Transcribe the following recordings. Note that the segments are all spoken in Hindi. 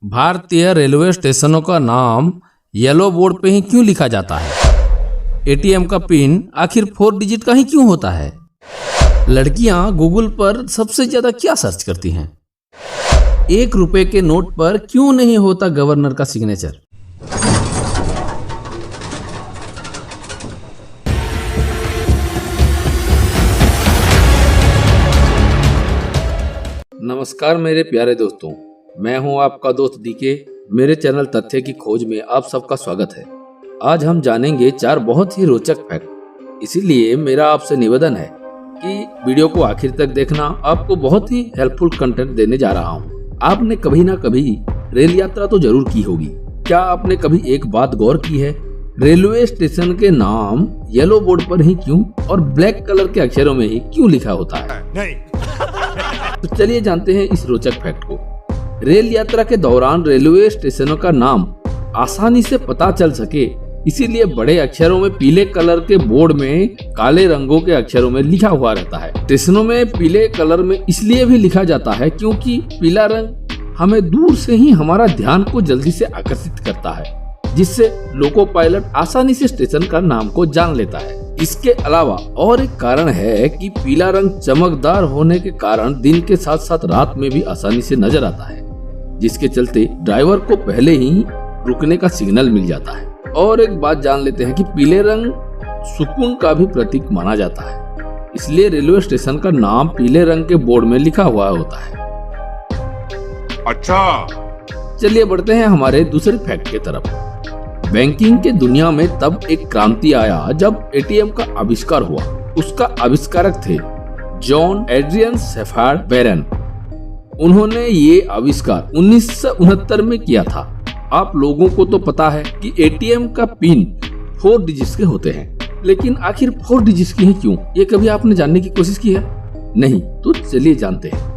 भारतीय रेलवे स्टेशनों का नाम येलो बोर्ड पे ही क्यों लिखा जाता है? एटीएम का पिन आखिर 4 डिजिट का ही क्यों होता है? लड़कियां गूगल पर सबसे ज्यादा क्या सर्च करती हैं? 1 रुपए के नोट पर क्यों नहीं होता गवर्नर का सिग्नेचर? नमस्कार मेरे प्यारे दोस्तों, मैं हूं आपका दोस्त डीके। मेरे चैनल तथ्य की खोज में आप सबका स्वागत है। आज हम जानेंगे 4 बहुत ही रोचक फैक्ट। इसीलिए मेरा आपसे निवेदन है कि वीडियो को आखिर तक देखना। आपको बहुत ही हेल्पफुल कंटेंट देने जा रहा हूं। आपने कभी ना कभी रेल यात्रा तो जरूर की होगी। क्या आपने कभी एक बात गौर की है? रेलवे स्टेशन के नाम येलो बोर्ड पर ही क्यों और ब्लैक कलर के अक्षरों में ही क्यों लिखा होता है? नहीं। तो चलिए जानते हैं इस रोचक फैक्ट को। रेल यात्रा के दौरान रेलवे स्टेशनों का नाम आसानी से पता चल सके, इसीलिए बड़े अक्षरों में पीले कलर के बोर्ड में काले रंगों के अक्षरों में लिखा हुआ रहता है। स्टेशनों में पीले कलर में इसलिए भी लिखा जाता है क्योंकि पीला रंग हमें दूर से ही हमारा ध्यान को जल्दी से आकर्षित करता है, जिससे लोको पायलट आसानी से स्टेशन का नाम को जान लेता है। इसके अलावा और एक कारण है कि पीला रंग चमकदार होने के कारण दिन के साथ साथ रात में भी आसानी से नजर आता है, जिसके चलते ड्राइवर को पहले ही रुकने का सिग्नल मिल जाता है। और एक बात जान लेते हैं कि पीले रंग सुकून का भी प्रतीक माना जाता है, इसलिए रेलवे स्टेशन का नाम पीले रंग के बोर्ड में लिखा हुआ होता है। अच्छा, चलिए बढ़ते हैं हमारे दूसरे फैक्ट की तरफ। बैंकिंग के दुनिया में तब एक क्रांति आया जब एटीएम का आविष्कार हुआ। उसका आविष्कारक थे जॉन एड्रियन शेफर्ड बैरन। उन्होंने ये आविष्कार 1969 में किया था। आप लोगों को तो पता है कि एटीएम का पिन 4 डिजिट्स के होते हैं, लेकिन आखिर 4 डिजिट्स की है क्यों? ये कभी आपने जानने की कोशिश की है? नहीं? तो चलिए जानते हैं।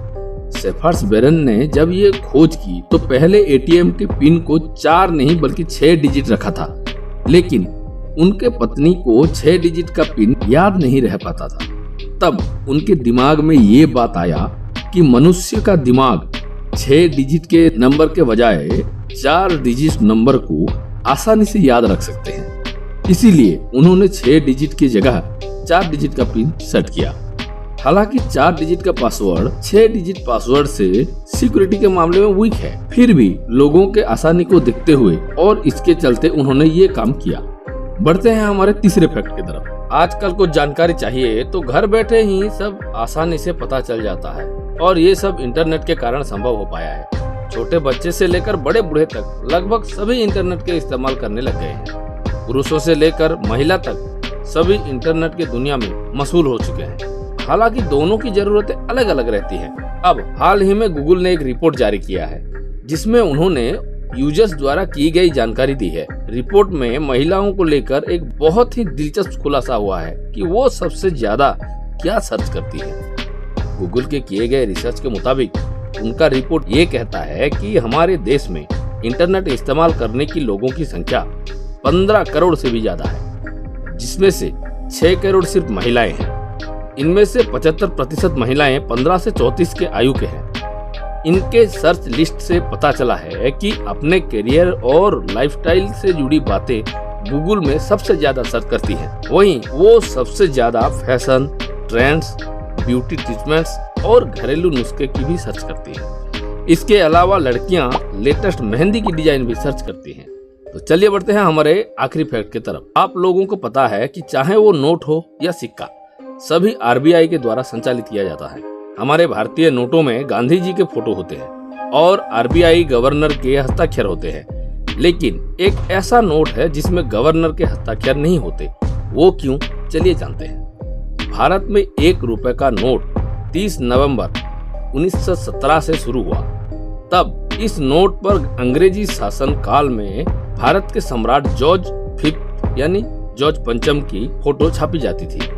शेफर्ड बैरन ने जब ये खोज की तो पहले एटीएम के पिन को 4 नहीं बल्कि 6 डिजिट रखा था, लेकिन उनके पत्नी को 6 डिजिट का पिन याद नहीं रह पाता था। तब उनके दिमाग में ये बात आया कि मनुष्य का दिमाग 6 डिजिट के नंबर के बजाय 4 डिजिट नंबर को आसानी से याद रख सकते हैं। इसीलिए उन्होंने 6 डिजिट की जगह 4 डिजिट का पिन सेट किया। हालांकि 4 डिजिट का पासवर्ड 6 डिजिट पासवर्ड से सिक्योरिटी के मामले में वीक है, फिर भी लोगों के आसानी को देखते हुए और इसके चलते उन्होंने ये काम किया। बढ़ते हैं हमारे तीसरे फैक्ट की तरफ। आजकल कुछ जानकारी चाहिए तो घर बैठे ही सब आसानी से पता चल जाता है, और ये सब इंटरनेट के कारण संभव हो पाया है। छोटे बच्चे से लेकर बड़े बूढ़े तक लगभग सभी इंटरनेट के इस्तेमाल करने लग गए हैं। पुरुषों से लेकर महिला तक सभी इंटरनेट की दुनिया में मशहूर हो चुके हैं। हालांकि दोनों की जरूरतें अलग अलग रहती हैं। अब हाल ही में गूगल ने एक रिपोर्ट जारी किया है, जिसमें उन्होंने यूजर्स द्वारा की गई जानकारी दी है। रिपोर्ट में महिलाओं को लेकर एक बहुत ही दिलचस्प खुलासा हुआ है कि वो सबसे ज्यादा क्या सर्च करती है। गूगल के किए गए रिसर्च के मुताबिक उनका रिपोर्ट ये कहता है कि हमारे देश में इंटरनेट इस्तेमाल करने की लोगों की संख्या 15 करोड़ से भी ज्यादा है, जिसमें से 6 करोड़ सिर्फ महिलाएं हैं। इनमें से 75% महिलाएं 15 से 34 के आयु के हैं। इनके सर्च लिस्ट से पता चला है कि अपने करियर और लाइफस्टाइल से जुड़ी बातें गूगल में सबसे ज्यादा सर्च करती हैं। वहीं वो सबसे ज्यादा फैशन, ट्रेंड्स, ब्यूटी ट्रीटमेंट्स और घरेलू नुस्खे की भी सर्च करती हैं। इसके अलावा लड़कियां लेटेस्ट मेहंदी की डिजाइन भी सर्च करती हैं। तो चलिए बढ़ते हैं हमारे आखिरी फैक्ट की तरफ। आप लोगों को पता है कि चाहे वो नोट हो या सिक्का, सभी आरबीआई के द्वारा संचालित किया जाता है। हमारे भारतीय नोटों में गांधी जी के फोटो होते हैं और आरबीआई गवर्नर के हस्ताक्षर होते हैं, लेकिन एक ऐसा नोट है जिसमें गवर्नर के हस्ताक्षर नहीं होते। वो क्यों? चलिए जानते हैं। भारत में 1 रुपए का नोट 30 नवंबर 1917 से शुरू हुआ। तब इस नोट पर अंग्रेजी शासन काल में भारत के सम्राट जॉर्ज 5 यानी जॉर्ज पंचम की फोटो छापी जाती थी।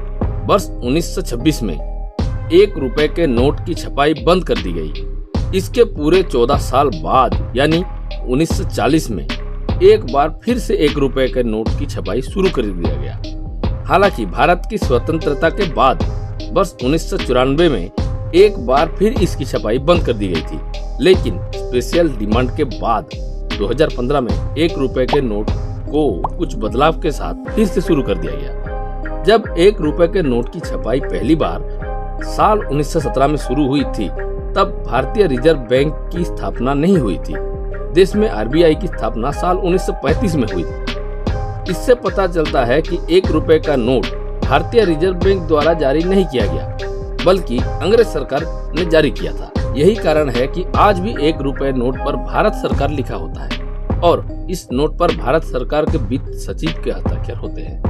वर्ष 1926 में 1 रुपए के नोट की छपाई बंद कर दी गई। इसके पूरे 14 साल बाद यानी 1940 में एक बार फिर से 1 रुपए के नोट की छपाई शुरू कर दिया गया। हालांकि भारत की स्वतंत्रता के बाद वर्ष 1994 में एक बार फिर इसकी छपाई बंद कर दी गई थी। लेकिन स्पेशल डिमांड के बाद 2015 में 1 रुपए के नोट को कुछ बदलाव के साथ फिर से शुरू कर दिया गया। जब 1 रुपए के नोट की छपाई पहली बार साल 1917 में शुरू हुई थी, तब भारतीय रिजर्व बैंक की स्थापना नहीं हुई थी। देश में आरबीआई की स्थापना साल 1935 में हुई थी। इससे पता चलता है कि 1 रुपए का नोट भारतीय रिजर्व बैंक द्वारा जारी नहीं किया गया, बल्कि अंग्रेज सरकार ने जारी किया था। यही कारण है कि आज भी 1 रुपए नोट पर भारत सरकार लिखा होता है और इस नोट पर भारत सरकार के वित्त सचिव के हस्ताक्षर होते हैं।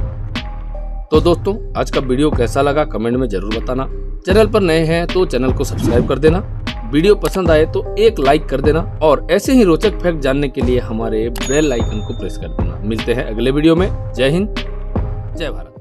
तो दोस्तों, आज का वीडियो कैसा लगा कमेंट में जरूर बताना। चैनल पर नए हैं तो चैनल को सब्सक्राइब कर देना। वीडियो पसंद आए तो एक लाइक कर देना और ऐसे ही रोचक फैक्ट जानने के लिए हमारे बेल आइकन को प्रेस कर देना। मिलते हैं अगले वीडियो में। जय हिंद, जय भारत।